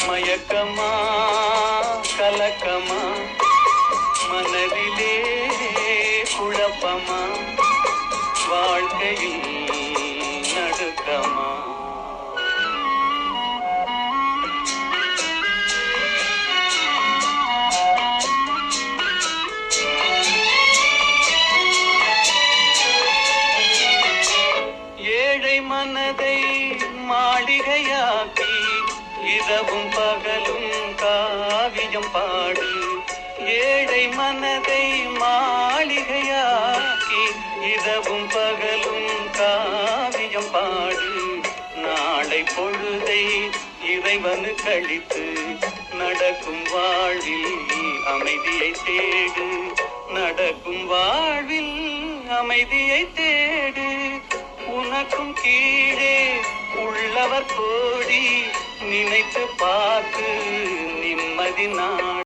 மயக்கமா கலக்கமா மனதிலே குழப்பமா வாழ்க்கையில் நடுக்கமா. ஏழை மனதை மாளிகையாக்கி இரவும் பகலும் காவியம் பாடு. ஏழை மனதை மாளிகையாக்கி இரவும் பகலும் காவியம் பாடு. நாளை பொழுதை இறைவனு கழித்து நடக்கும் வாழ்வில் அமைதியை தேடு. நடக்கும் வாழ்வில் அமைதியை தேடு. உனக்கும் கீழே உள்ளவர் கோடி நினைத்து பார்த்து நிம்மதி நாடு.